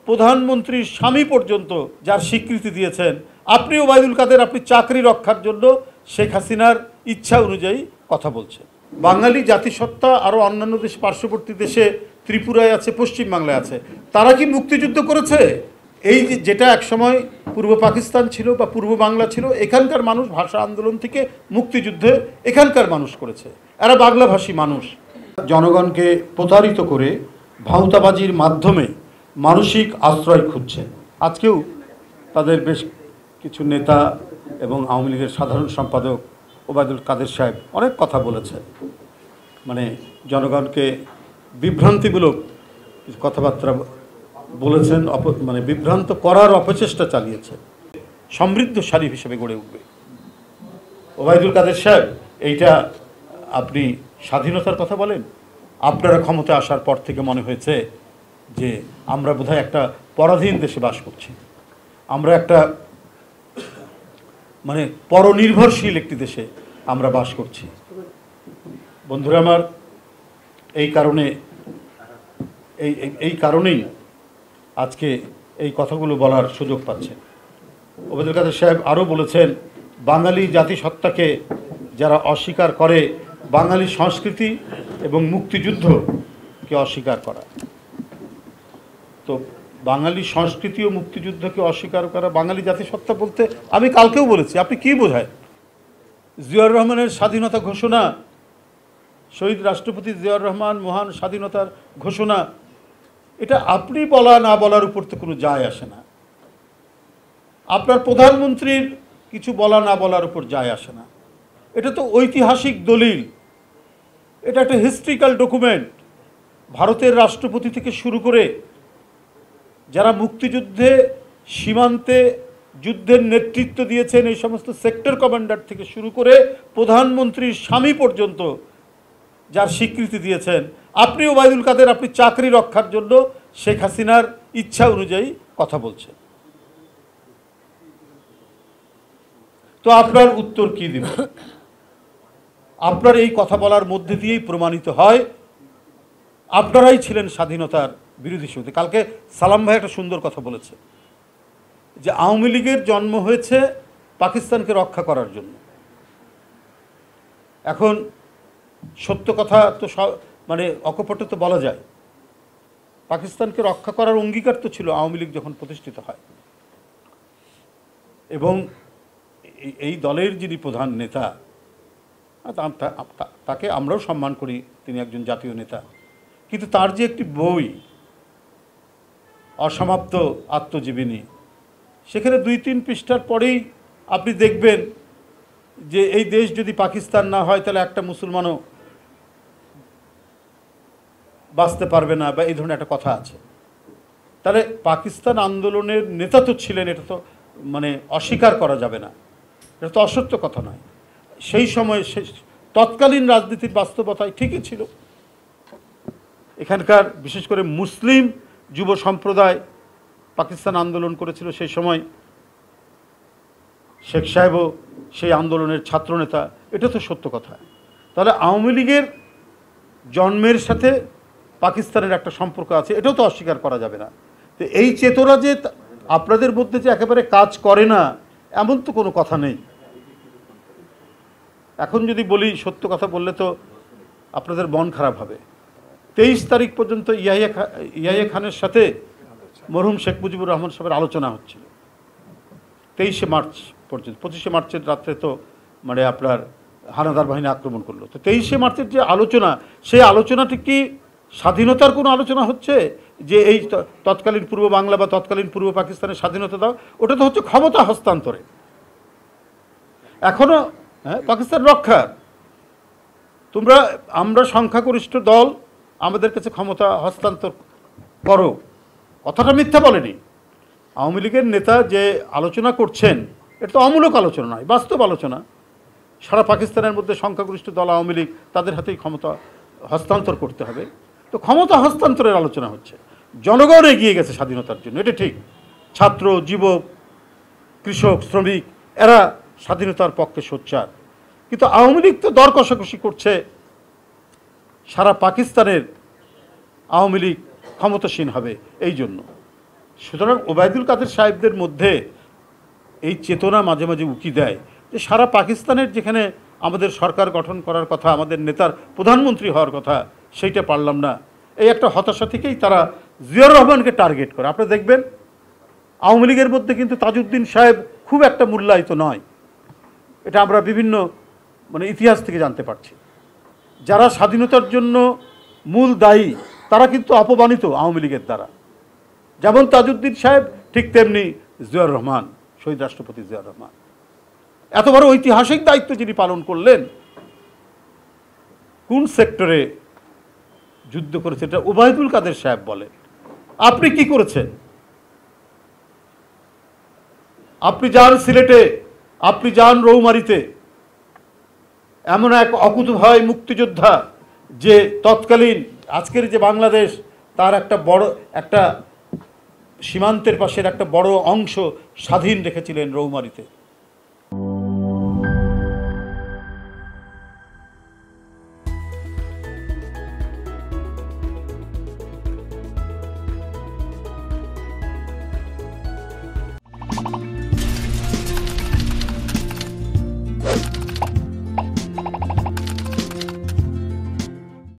প্রধানমন্ত্রীর স্বামী পর্যন্ত যার স্বীকৃতি দিয়েছেন, আপনি ওবায়দুল কাদের আপনি চাকরি রক্ষার জন্য শেখ হাসিনার ইচ্ছা অনুযায়ী কথা বলছেন। বাঙালি জাতিসত্তা আরও অন্যান্য দেশ, পার্শ্ববর্তী দেশে ত্রিপুরায় আছে, পশ্চিমবাংলায় আছে, তারা কি মুক্তিযুদ্ধ করেছে? এই যেটা একসময় পূর্ব পাকিস্তান ছিল বা পূর্ব বাংলা ছিল, এখানকার মানুষ ভাষা আন্দোলন থেকে মুক্তিযুদ্ধে এখানকার মানুষ করেছে, এরা বাংলাভাষী মানুষ। জনগণকে প্রতারিত করে ভাউতাবাজির মাধ্যমে মানসিক আশ্রয় খুঁজছে। আজকেও তাদের বেশ কিছু নেতা এবং আওয়ামী লীগের সাধারণ সম্পাদক ওবায়দুল কাদের সাহেব অনেক কথা বলেছেন, মানে জনগণকে বিভ্রান্তিমূলক কথাবার্তা বলেছেন, মানে বিভ্রান্ত করার অপচেষ্টা চালিয়েছে। সমৃদ্ধশালী হিসেবে গড়ে উঠবে ওবায়দুল কাদের সাহেব। এইটা আপনি স্বাধীনতার কথা বলেন, আপনারা ক্ষমতা আসার পর থেকে মনে হয়েছে যে আমরা বোধহয় একটা পরাধীন দেশে বাস করছি, আমরা একটা মানে পরনির্ভরশীল একটি দেশে আমরা বাস করছি। বন্ধুরা আমার, এই কারণেই আজকে এই কথাগুলো বলার সুযোগ পাচ্ছেন। ওবায়দুল কাদের সাহেব আরও বলেছেন, বাঙালি জাতিসত্তাকে যারা অস্বীকার করে, বাঙালি সংস্কৃতি এবং মুক্তিযুদ্ধকে অস্বীকার করা। তো বাঙালি সংস্কৃতি ও মুক্তিযুদ্ধকে অস্বীকার করা, বাঙালি জাতিসত্তা বলতে আমি কালকেও বলেছি, আপনি কী বোঝায়? জিয়াউর রহমানের স্বাধীনতা ঘোষণা, শহীদ রাষ্ট্রপতি জিয়াউর রহমান মহান স্বাধীনতার ঘোষণা, এটা আপনি বলা না বলার উপর তো কোনো যায় আসে না। আপনার প্রধানমন্ত্রীর কিছু বলা না বলার উপর যায় আসে না। এটা তো ঐতিহাসিক দলিল, এটা একটা হিস্ট্রিক্যাল ডকুমেন্ট। ভারতের রাষ্ট্রপতি থেকে শুরু করে যারা মুক্তিযুদ্ধে সীমান্তে যুদ্ধের নেতৃত্ব দিয়েছেন, এই সমস্ত সেক্টর কমান্ডার থেকে শুরু করে প্রধানমন্ত্রীর স্বামী পর্যন্ত যার স্বীকৃতি দিয়েছেন, আপনি ওবায়দুল কাদের আপনি চাকরি রক্ষার জন্য শেখ হাসিনার ইচ্ছা অনুযায়ী কথা বলছেন। তো আপনার উত্তর কি দিবেন? আপনার এই কথা বলার মধ্যে দিয়েই প্রমাণিত হয় আপনারাই ছিলেন স্বাধীনতার বিরোধী শক্তি। কালকে সালাম ভাই একটা সুন্দর কথা বলেছে যে আওয়ামী লীগের জন্ম হয়েছে পাকিস্তানকে রক্ষা করার জন্য। এখন সত্য কথা তো মানে অকপটে তো বলা যায়, পাকিস্তানকে রক্ষা করার অঙ্গীকার তো ছিল আওয়ামী লীগ যখন প্রতিষ্ঠিত হয়, এবং এই দলের যিনি প্রধান নেতা তাকে আমরাও সম্মান করি, তিনি একজন জাতীয় নেতা, কিন্তু তার যে একটি বই অসমাপ্ত আত্মজীবনী, সেখানে 2-3 পৃষ্ঠার পরেই আপনি দেখবেন যে এই দেশ যদি পাকিস্তান না হয় তাহলে একটা মুসলমানও বাঁচতে পারবে না, বা এই ধরনের একটা কথা আছে। তাহলে পাকিস্তান আন্দোলনের নেতা তো ছিলেন, এটা তো মানে অস্বীকার করা যাবে না, এটা তো অসত্য কথা নয়। সেই সময় তৎকালীন রাজনীতির বাস্তবতায় ঠিকই ছিল। এখানকার বিশেষ করে মুসলিম যুব সম্প্রদায় পাকিস্তান আন্দোলন করেছিল সেই সময়, শেখ সাহেবও সেই আন্দোলনের ছাত্রনেতা, এটা তো সত্য কথা। তাহলে আওয়ামী লীগের জন্মের সাথে পাকিস্তানের একটা সম্পর্ক আছে, এটাও তো অস্বীকার করা যাবে না। তো এই চেতনা যে আপনাদের মধ্যে যে একেবারে কাজ করে না, এমন তো কোনো কথা নেই। এখন যদি বলি, সত্য কথা বললে তো আপনাদের মন খারাপ হবে। 23 তারিখ পর্যন্ত ইয়াহিয়া খানের সাথে মরহুম শেখ মুজিবুর রহমান সাহেবের আলোচনা হচ্ছিল, 23শে মার্চ পর্যন্ত। 25শে মার্চের রাত্রে তো মানে আপনার হানাদার বাহিনী আক্রমণ করলো। তো 23শে মার্চের যে আলোচনা, সেই আলোচনাটি কি স্বাধীনতার কোনো আলোচনা হচ্ছে যে এই তৎকালীন পূর্ব বাংলা বা তৎকালীন পূর্ব পাকিস্তানের স্বাধীনতা দাও? ওটা তো হচ্ছে ক্ষমতা হস্তান্তরে। এখনও পাকিস্তান রক্ষার, আমরা সংখ্যাগরিষ্ঠ দল, আমাদের কাছে ক্ষমতা হস্তান্তর করো, কথাটা মিথ্যা বলেনি। আওয়ামী লীগের নেতা যে আলোচনা করছেন, এটা তো অমূলক আলোচনা নয়, বাস্তব আলোচনা। সারা পাকিস্তানের মধ্যে সংখ্যাগরিষ্ঠ দল আওয়ামী লীগ, তাদের হাতেই ক্ষমতা হস্তান্তর করতে হবে। তো ক্ষমতা হস্তান্তরের আলোচনা হচ্ছে। জনগণ এগিয়ে গেছে স্বাধীনতার জন্য, এটা ঠিক। ছাত্র, যুবক, কৃষক, শ্রমিক, এরা স্বাধীনতার পক্ষে সোচ্চার। কিন্তু আওয়ামী লীগ তো দর কষাকষি করছে সারা পাকিস্তানের আওয়ামী লীগ ক্ষমতাসীন হবে এই জন্য। সুতরাং ওবায়দুল কাদের সাহেবদের মধ্যে এই চেতনা মাঝে মাঝে উকি দেয় যে সারা পাকিস্তানের যেখানে আমাদের সরকার গঠন করার কথা, আমাদের নেতার প্রধানমন্ত্রী হওয়ার কথা, সেইটা পারলাম না। এই একটা হতাশা থেকেই তারা জিয়াউর রহমানকে টার্গেট করে। আপনি দেখবেন আওয়ামী লীগের মধ্যে কিন্তু তাজউদ্দিন সাহেব খুব একটা মূল্যায়িত নয়, এটা আমরা বিভিন্ন ইতিহাস থেকে জানতে পারছি। যারা স্বাধীনতার জন্য মূল দায়ী তারা কিন্তু অপমানিত আওয়ামী লীগের দ্বারা, যেমন তাজউদ্দিন সাহেব ঠিক তেমনি জিয়াউর রহমান, শহীদ রাষ্ট্রপতি জিয়াউর রহমান। এত বড় ঐতিহাসিক দায়িত্ব যিনি পালন করলেন, কোন সেক্টরে যুদ্ধ করেছে এটা ওবায়দুল কাদের সাহেব বলে। আপনি কি করেছেন? আপনি যান সিলেটে, আপনি যান রৌমারীতে, এমন এক অকুতোভয় মুক্তিযোদ্ধা যে তৎকালীন আজকের যে বাংলাদেশ তার একটা সীমান্তের পাশের একটা বড় অংশ স্বাধীন রেখেছিলেন রৌমারীতে।